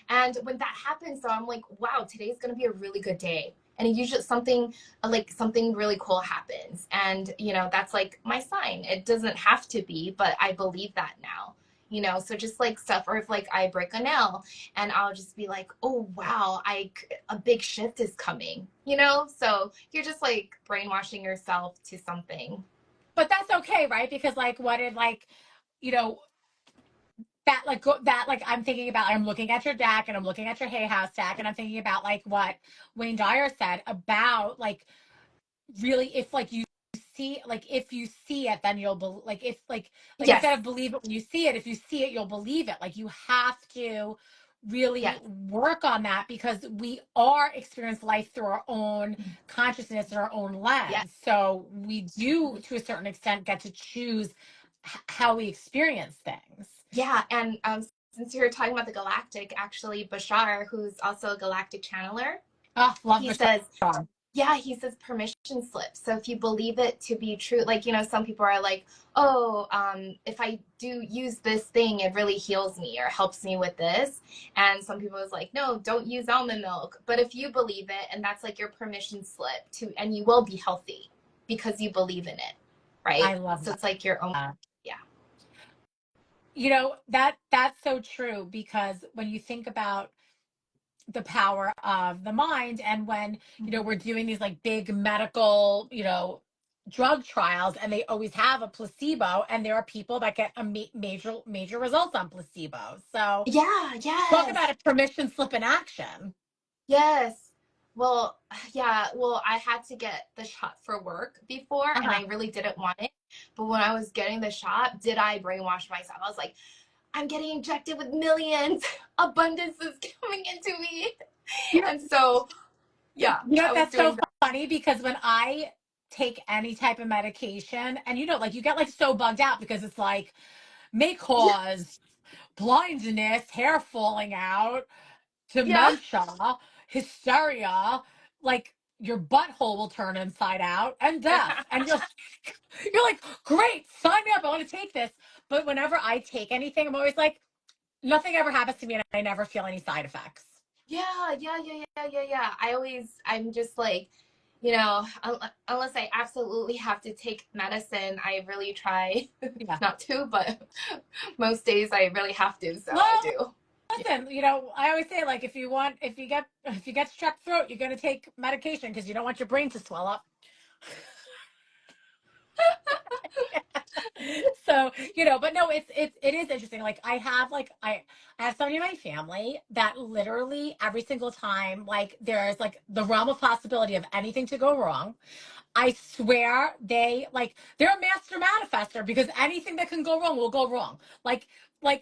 And when that happens, so I'm like, wow, today's gonna be a really good day. And usually something like something really cool happens. And that's like my sign. It doesn't have to be, but I believe that now. So just like stuff, or if like I break a nail and I'll just be like, oh wow, a big shift is coming. So you're just like brainwashing yourself to something. But that's okay, right? Because like what if like, you know, that like I'm thinking about, I'm looking at your deck and I'm looking at your Hay House deck and I'm thinking about like what Wayne Dyer said about like really if like you see like if you see it then you'll like if like Yes. instead of believe it when you see it, if you see it you'll believe it. Like you have to really Yes. work on that because we are experience life through our own consciousness and our own Yes. lens, so we do to a certain extent get to choose how we experience things. Yeah. And since you were talking about the galactic, actually, Bashar, who's also a galactic channeler, Oh, love he the says, show. yeah, he says permission slip. So if you believe it to be true, like, some people are like, oh, if I do use this thing, it really heals me or helps me with this. And some people is like, no, don't use almond milk. But if you believe it, and that's like your permission slip and you will be healthy because you believe in it. I Right. love So it's like your own, that. yeah. You know, that's so true because when you think about the power of the mind and when, you know, we're doing these like big medical, you know, drug trials and they always have a placebo and there are people that get a major results on placebo. So Yeah, talk about yes. a permission slip in action. Yes. Well, yeah, well, I had to get the shot for work before and Uh-huh. I really didn't want it. But when I was getting the shot, did I brainwash myself? I was like, I'm getting injected with millions. Abundance is coming into me. You know, And so, yeah, you know I was that's so doing that. funny because when I take any type of medication and you know like you get like so bugged out because it's like may Yeah, cause blindness, hair falling out, yeah. dementia, hysteria, like your butthole will turn inside out and death. And you're like, great, sign me up. I want to take this. But whenever I take anything, I'm always like, nothing ever happens to me and I never feel any side effects. Yeah. I'm just like, unless I absolutely have to take medicine, I really try Yeah. not to, but most days I really have to, so I Well, do. Yeah. listen, you know, I always say like if you get strep throat, you're gonna take medication because you don't want your brain to swell up. So you know, but no, it is interesting. Like I have somebody in my family that literally every single time like there's like the realm of possibility of anything to go wrong, I swear they're a master manifester because anything that can go wrong will go wrong. Like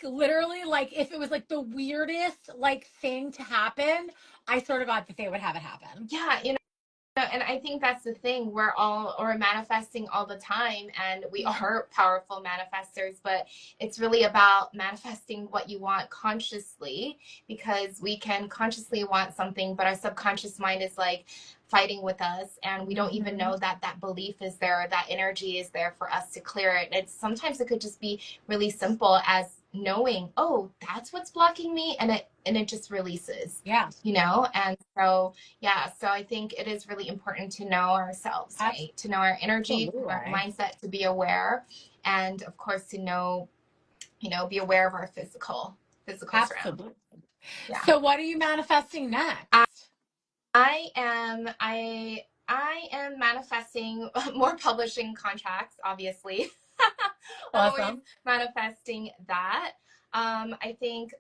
literally like if it was like the weirdest like thing to happen, I sort of got that they would have it happen. Yeah, and I think that's the thing. We're manifesting all the time and we are powerful manifestors, but it's really about manifesting what you want consciously, because we can consciously want something, but our subconscious mind is like fighting with us and we don't even Mm-hmm. know that that belief is there, that energy is there for us to clear it. It's sometimes it could just be really simple as knowing, oh, that's what's blocking me, and it just releases, Yeah, and so yeah, so I think it is really important to know ourselves, right? To know our energy, to know our absolutely. mindset, to be aware, and of course to know, be aware of our physical surround. Absolutely. Yeah. So what are you manifesting I, next? I am manifesting more publishing contracts, obviously. I'm always Awesome. manifesting that. I think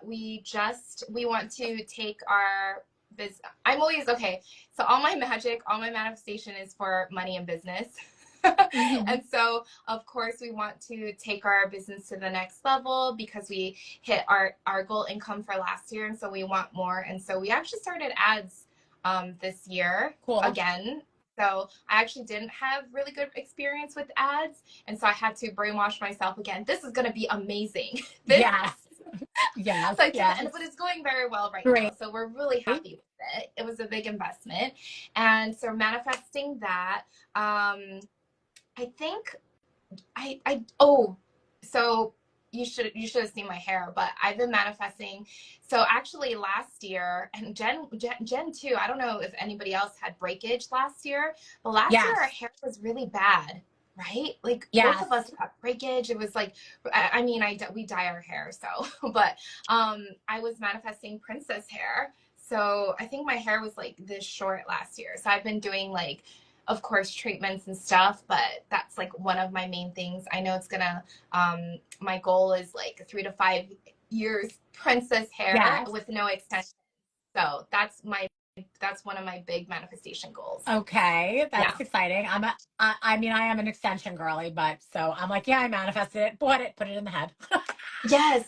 we want to take our business. I'm always okay. So all my magic, all my manifestation is for money and business. Mm-hmm. And so, of course, we want to take our business to the next level because we hit our goal income for last year. And so we want more. And so we actually started ads this year Cool. again. So I actually didn't have really good experience with ads. And so I had to brainwash myself again. This is going to be amazing. This Yes. Yes. so I did, Yes. but it's going very well right now. Great. So we're really happy with it. It was a big investment, and so manifesting that. I think I oh, so you should have seen my hair, but I've been manifesting. So actually last year, and Jen too. I don't know if anybody else had breakage last year, but last year our Yes. hair was really bad, right? Like both Yes. of us got breakage. It was like, I mean, we dye our hair, so but I was manifesting princess hair. So I think my hair was like this short last year. So I've been doing like, of course, treatments and stuff, but that's like one of my main things. I know it's gonna, my goal is like 3 to 5 years princess hair Yes. with no extension. So that's one of my big manifestation goals. Okay, Yeah. that's exciting. I mean, I am an extension girly, but so I'm like, yeah, I manifested it, bought it, put it in the head. Yes,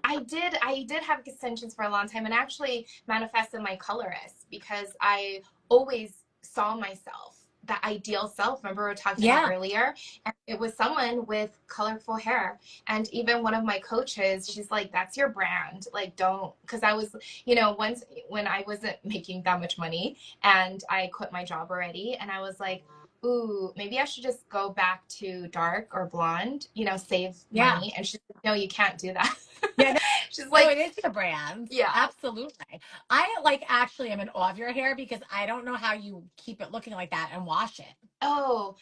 I did have extensions for a long time and actually manifested my colorist because I always saw myself, the ideal self. Remember we were talking about Yeah. earlier? And it was someone with colorful hair. And even one of my coaches, she's like, that's your brand. Like, don't, because I was, once when I wasn't making that much money and I quit my job already, and I was like, ooh, maybe I should just go back to dark or blonde, save Yeah. money. And she's like, no, you can't do that. Yeah. No, She's no, like, it is your brand. yeah. Absolutely. I like actually am in awe of your hair because I don't know how you keep it looking like that and wash it. Oh,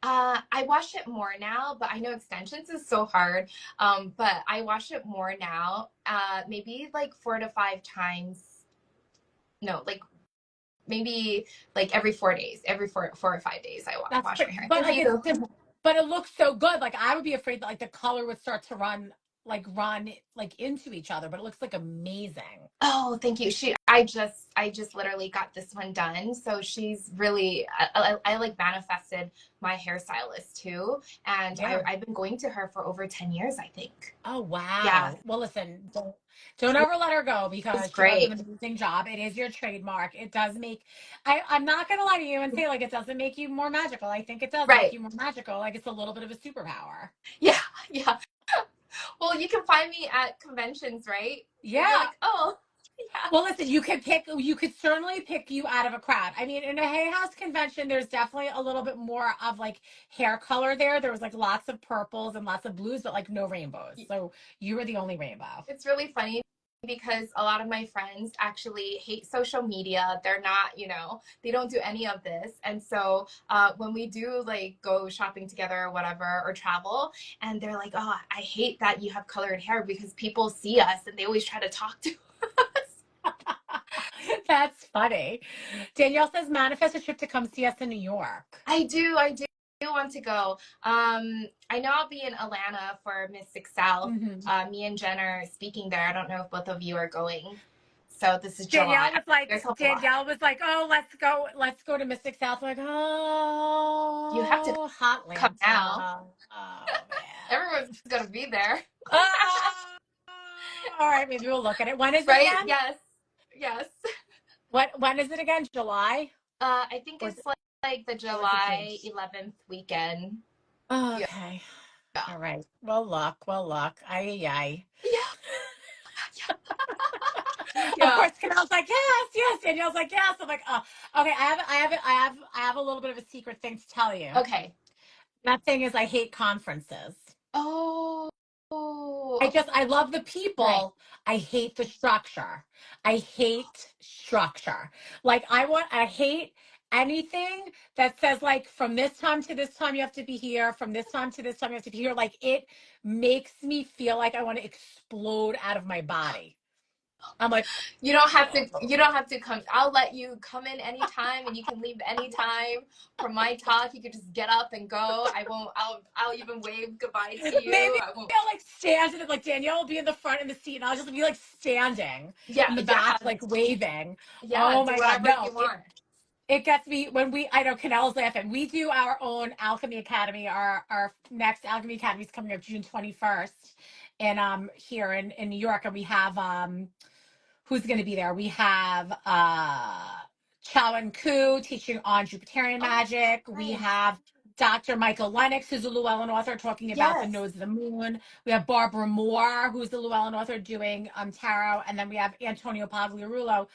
I wash it more now, but I know extensions is so hard. But I wash it more now, maybe like 4 to 5 times. No, like maybe like every 4 days, every four or 5 days, I That's wash my pretty, hair. but Thank like you. but it looks so good. Like I would be afraid that like the color would start to run like into each other, but it looks like amazing. Oh, thank you. I just literally got this one done. So she's really, I like manifested my hairstylist too. And Yeah. I've been going to her for over 10 years, I think. Oh Yeah, wow. Well, listen, don't ever let her go it's because she does an great. amazing job. It is your trademark. It does make I'm not gonna lie to you and say like it doesn't make you more magical. I think it does make Right. you more magical. Like it's a little bit of a superpower. Yeah, yeah. Well, you can find me at conventions, right? You'll be Yeah. like, oh, yeah. Well, listen, you could certainly pick you out of a crowd. I mean, in a Hay House convention, there's definitely a little bit more of like hair color there. There was like lots of purples and lots of blues, but like no rainbows. So you were the only rainbow. It's really funny because a lot of my friends actually hate social media. They're not, they don't do any of this. And so when we do like go shopping together or whatever or travel, and they're like, oh, I hate that you have colored hair because people see us and they always try to talk to us. That's funny. Danielle says manifest a trip to come see us in New York. I do want to go. I know I'll be in Atlanta for Mystic South. Hmm. Me and Jen are speaking there. I don't know if both of you are going. So this is July. Danielle was like, There's a lot. oh, let's go to Mystic South. I'm like, You have to oh, come now. Hotlanta. Oh Everyone's man. gonna be there. Oh, all right, maybe we'll look at it. When is it Right? again? Yes. Yes. When is it again? July? I think Or is it's it, like the or is it June? July 11th weekend. Oh, Yeah. okay. Yeah. All right. Well, look. Well, look. Ay. Yeah. Of Yeah. course, Canel's like, yes, yes. Danielle's like, yes. I'm like, oh, okay. I have a little bit of a secret thing to tell you. Okay. That thing is, I hate conferences. Oh. I love the Right. people. I hate the structure. I hate structure. Like, I hate anything that says, like, from this time to this time, you have to be here. From this time to this time, you have to be here. Like, it makes me feel like I want to explode out of my body. I'm like, You don't have to come. I'll let you come in anytime and you can leave anytime for my talk. You could just get up and go. I won't I'll even wave goodbye to you. maybe I won't. I'll like stand and like Danielle will be in the front in the seat and I'll just be like standing Yeah, in the yeah. back, like waving. Yeah, Oh do my God. whatever No, you want. it gets me when I know Canel's laughing. We do our own Alchemy Academy. Our next Alchemy Academy is coming up June 21st and here in New York. And we have who's going to be there? We have Chow and Koo teaching on Jupiterian Oh, magic. We nice. have Dr. Michael Lennox, who's a Llewellyn author, talking about the Yes. nose of the moon. We have Barbara Moore, who's the Llewellyn author, doing tarot. And then we have Antonio Pagliarulo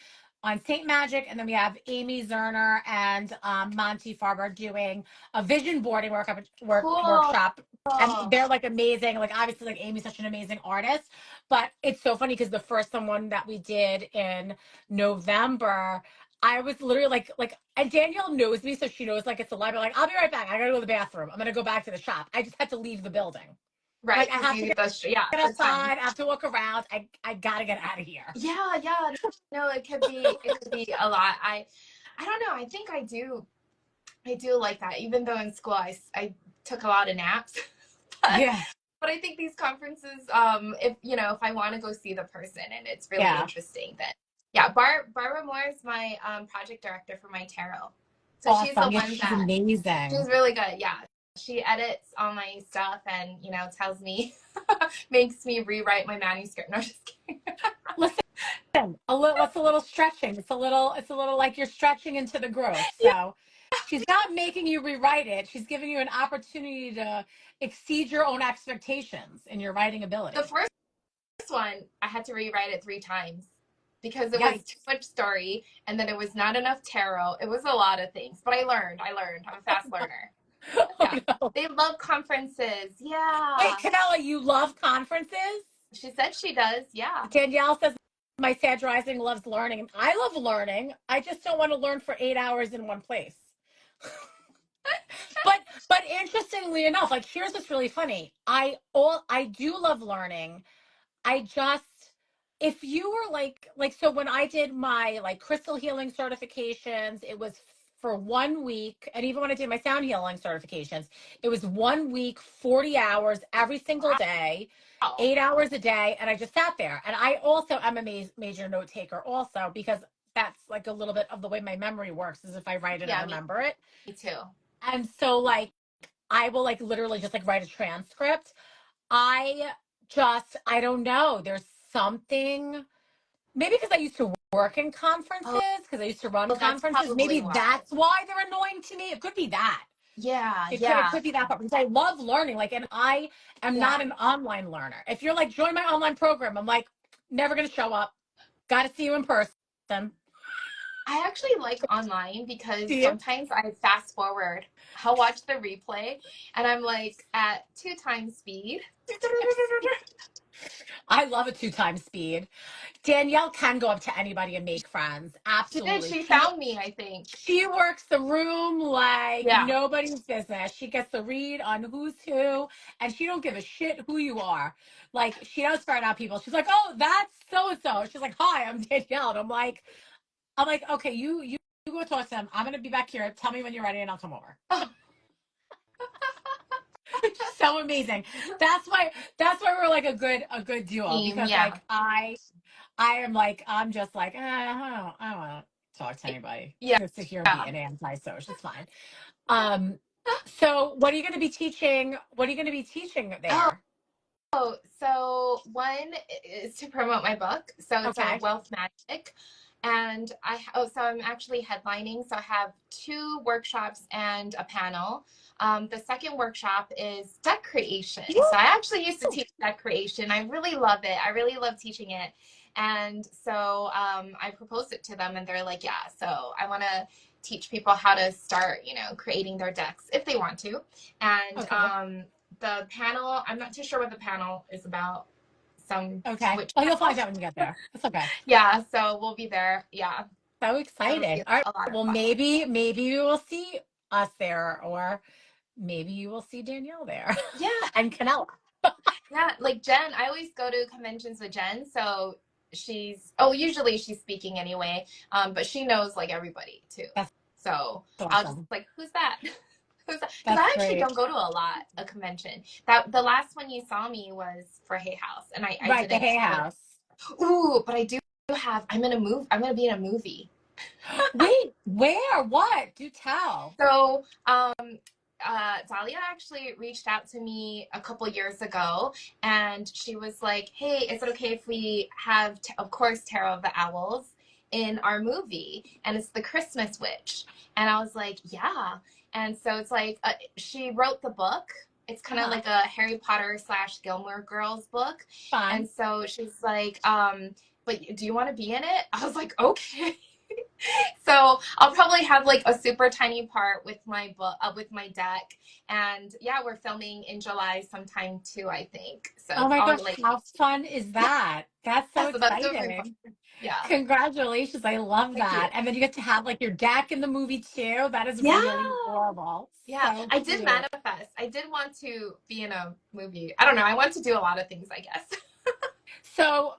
on Saint Magic. And then we have Amy Zerner and Monty Farber doing a vision boarding Cool. workshop. And they're like amazing. Like obviously, like Amy's such an amazing artist. But it's so funny because the first one that we did in November, I was literally and Danielle knows me, so she knows like it's a library. Like, I'll be right back. I gotta go to the bathroom. I'm gonna go back to the shop. I just had to leave the building. Right, Like, I because have to you the yeah, get the time. outside. I have to walk around. I gotta get out of here. Yeah, yeah. No, it could be a lot. I don't know. I think I do like that. Even though in school I took a lot of naps. but Yeah, but I think these conferences, if you know, if I want to go see the person and it's really yeah, interesting, then yeah, Barbara Moore is my project director for my tarot. So she's the awesome. Yeah, one she's that amazing. she's really good. Yeah. She edits all my stuff and, you know, tells me makes me rewrite my manuscript. No, just kidding. Listen, a little. What's a little stretching? It's a little like you're stretching into the growth. Yeah. So she's not making you rewrite it. She's giving you an opportunity to exceed your own expectations in your writing The ability. first one, I had to rewrite it 3 times because it was too Yikes. much story and then it was not enough tarot. It was a lot of things, but I learned. I learned. I'm a fast learner. Oh Yeah. no. They love conferences. Wait, Yeah. Canella, you love conferences? She said she does. Yeah. Danielle says my Sag Rising loves learning. I love learning. I just don't want to learn for 8 hours in one place. But but interestingly enough, like here's what's really funny. I do love learning. I just if you were like so when I did my like crystal healing certifications, it was for 1 week, and even when I did my sound healing certifications, it was 1 week, 40 hours every single day, Wow. 8 hours a day, and I just sat there. And I also am a major note taker also because that's like a little bit of the way my memory works is if I write it, I Yeah, remember it. me too. And so like I will like literally just like write a transcript. I don't know. There's something, maybe because I used to work in conferences, Oh, because I used to run that's conferences. probably Maybe why. that's why they're annoying to me. It could be that. Yeah, It yeah, could be that part because I love learning. Like, and I am yeah. not an online learner. If you're like, join my online program, I'm like, never gonna show up. Got to see you in person. Do I actually like online because you? sometimes I fast forward. I'll watch the replay and I'm like at 2 times speed. I love a 2 times speed. Danielle can go up to anybody and make friends. She did. Absolutely. She She found me, I think. She works the room like Yeah. nobody's business. She gets the read on who's who, and she don't give a shit who you are. Like she knows start out people. She's like, "Oh, that's so and so." She's like, "Hi, I'm Danielle." And I'm like, "Okay, you go talk to them. I'm gonna be back here. Tell me when you're ready, and I'll come over." Oh, So amazing. That's why we're like a good duo team. because Yeah. like I am like I'm just like I don't want to talk to anybody. Yeah. Just to hear and be Yeah. an anti-social. It's fine. Um, so what are you going to be teaching? What are you going to be teaching Oh, there? so one is to promote my book. So it's a Okay. wealth magic. And so I'm actually headlining. So I have 2 workshops and a panel. The second workshop is deck creation. So I actually used to Woo! teach deck creation. I really love it. I really love teaching it. And so I proposed it to them and they're like, yeah, so I want to teach people how to start, you know, creating their decks if they want to. And Oh, cool. the panel, I'm not too sure what the panel is about. Some Okay. witch Oh, you'll panel. find out when you get there. That's okay. Yeah, so we'll be there. Yeah, So it'll be exciting. All right. a lot of Well, fun. maybe you will see us there, or maybe you will see Danielle there Yeah, and Canella. yeah. Like Jen, I always go to conventions with Jen. So usually she's speaking anyway, but she knows like everybody too. That's So I'll just awesome. like, who's that? Who's that? Because That's I actually great. don't go to a convention. That the last one you saw me was for Hay House, and I Right, the didn't Hay go. House. Ooh, but I do have. I'm in a move. I'm gonna be in a movie. Wait, where? What? Do tell. So, Dahlia actually reached out to me a couple years ago, and she was like, "Hey, is it okay if we have, of course, Tarot of the Owls in our movie? And it's the Christmas Witch." And I was like, "Yeah." And so it's like she wrote the book. It's kind of Uh-huh. like a Harry Potter / Gilmore Girls book, and Fun. so she's like, "But do you want to be in it?" I was like, "Okay." So I'll probably have like a super tiny part with my book, with my deck, and yeah, we're filming in July sometime too, I think. So Oh it's my all gosh, like, how fun is yeah, that? That's so so that's gonna be fun. exciting. Yeah, Congratulations. I love thank you. that. And then you get to have like your deck in the movie too. That is Yeah, really adorable. yeah. So I did cute. manifest. I did want to be in a movie. I don't know. I want to do a lot of things, I guess. So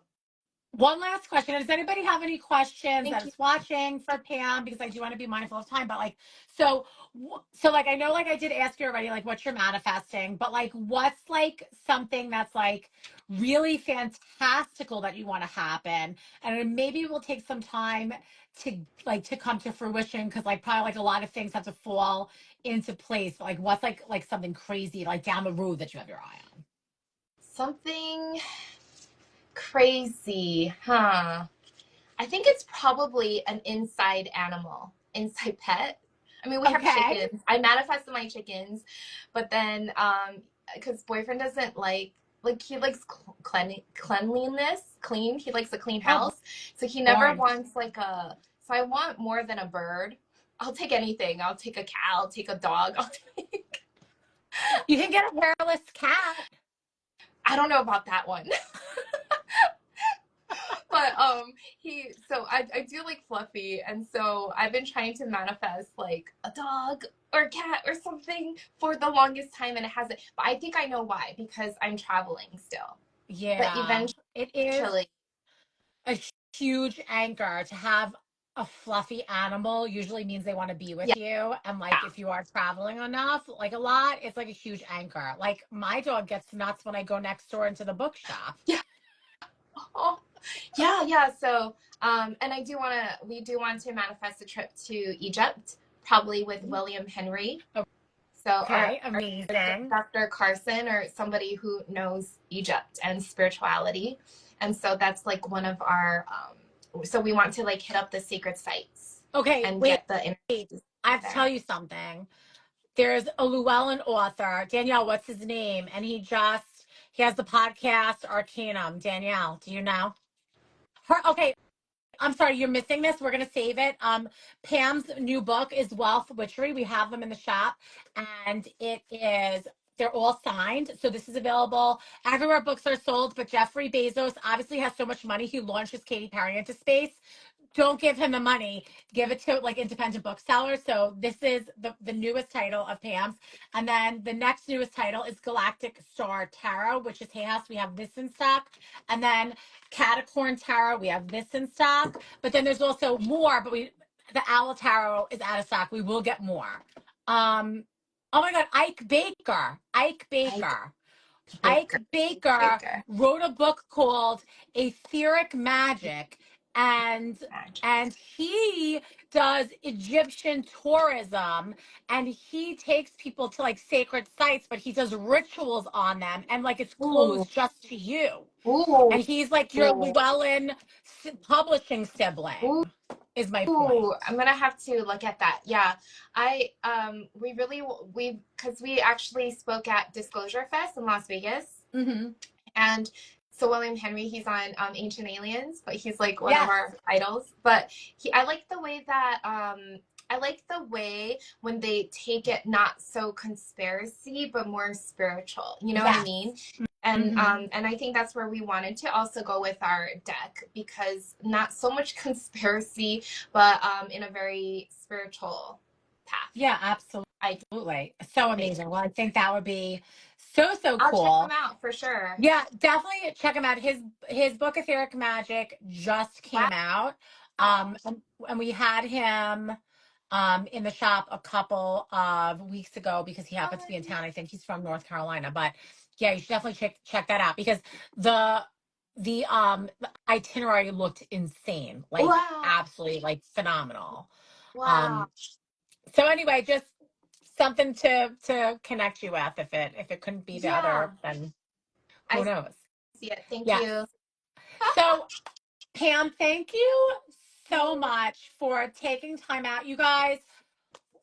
one last question. Does anybody have any questions Thank you. that's watching for Pam? Because I do want to be mindful of time. But like, so, like, I know, like, I did ask you already, like, what you're manifesting. But like, what's like something that's like really fantastical that you want to happen, and maybe we'll take some time to come to fruition because like probably like a lot of things have to fall into place. But like, what's like something crazy like down the road that you have your eye on? Something crazy, huh? I think it's probably an inside animal, inside pet. I mean, we have Okay. chickens. I manifested my chickens, but then because boyfriend doesn't like he likes cleanliness, clean. He likes a clean Oh, house, so he never born. wants like a. So I want more than a bird. I'll take anything. I'll take a cat. I'll take a dog. You can get a hairless cat. I don't know about that one. But I do like Fluffy, and so I've been trying to manifest like a dog or a cat or something for the longest time, and it hasn't. But I think I know why, because I'm traveling still. But Yeah, it is eventually, a huge anchor to have a fluffy animal usually means they want to be yeah, with you. And like yeah, if you are traveling enough, like a lot, it's like a huge anchor. Like my dog gets nuts when I go next door into the bookshop. yeah, oh, yeah, yeah. So and we do want to manifest a trip to Egypt, probably with William Henry. So Okay, our amazing. Dr. Carson, or somebody who knows Egypt and spirituality. And so that's like one of our so we want to like hit up the sacred sites Okay, and wait, get the energies I have to tell there. you something. There's a Llewellyn author, Danielle, what's his name? And he has the podcast Arcanum. Danielle, do you know? Okay, I'm sorry, you're missing this. We're gonna save it. Pam's new book is Wealth Witchery. We have them in the shop, and they're all signed. So this is available everywhere books are sold. But Jeffrey Bezos obviously has so much money. He launches Katy Perry into space. Don't give him the money. Give it to like independent booksellers. So this is the newest title of Pam's. And then the next newest title is Galactic Star Tarot, which is Hay House. We have this in stock. And then Catacorn Tarot, we have this in stock. But then there's also more, but the Owl Tarot is out of stock. We will get more. Um, oh my God, Ike Baker. Ike Ike Baker. Ike Baker. Baker Baker. wrote a book called Etheric Magic, and Magic. he does Egyptian tourism, and he takes people to like sacred sites, but he does rituals on them, and like it's Ooh. closed just to you. And Ooh. he's like your Ooh. Llewellyn publishing sibling, is my point. Ooh, I'm gonna have to look at that. Yeah, I we because we actually spoke at Disclosure Fest in Las Vegas, Mm-hmm. and so William Henry, he's on Ancient Aliens, but he's like one of Yes. our idols. But I like the way that I like the way when they take it not so conspiracy but more spiritual. You know what I Yes. mean? Mm-hmm. And I think that's where we wanted to also go with our deck, because not so much conspiracy, but in a very spiritual path. Yeah, I absolutely. So think. amazing. Well, I think that would be So I'll check them cool. out for sure. Yeah, definitely check him out. His book Etheric Magic just came out. Wow. And we had him in the shop a couple of weeks ago because he happens to be in town. I think he's from North Carolina. But yeah, you should definitely check that out because the the itinerary looked insane. Like Wow. absolutely like phenomenal. Wow. Um so anyway, just something to connect you with. If it couldn't be the Yeah. other, then who I knows? see it. Thank Yes. you. So, Pam, thank you so Thanks. much for taking time out. You guys,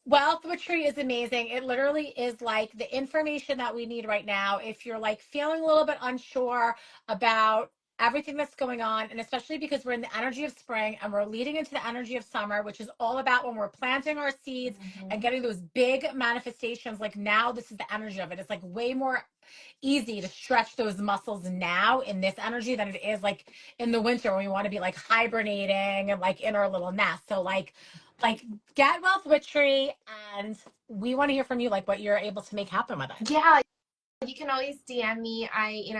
Wealth Witchery is amazing. It literally is like the information that we need right now. If you're like feeling a little bit unsure about everything that's going on, and especially because we're in the energy of spring and we're leading into the energy of summer, which is all about when we're planting our seeds and Mhm. getting those big manifestations. Like now, this is the energy of it. It's like way more easy to stretch those muscles now in this energy than it is like in the winter when we want to be like hibernating and like in our little nest. So like get Wealth Witchery, and we want to hear from you, like what you're able to make happen with it. Yeah, you can always DM me.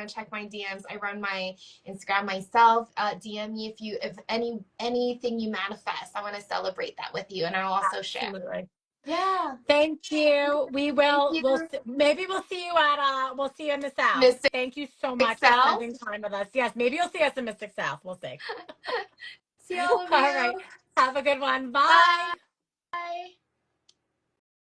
Check my DMs. I run my Instagram myself. DM me if anything you manifest. I want to celebrate that with you, and I'll also share. Absolutely. Yeah. Thank you. We Thank will. you, Maybe we'll see you at. We'll see you in the South. Mystic Thank you so much for Self. spending time with us. Yes, maybe you'll see us in Mystic South. We'll see. See all of All you. right. Have a good one. Bye. Bye.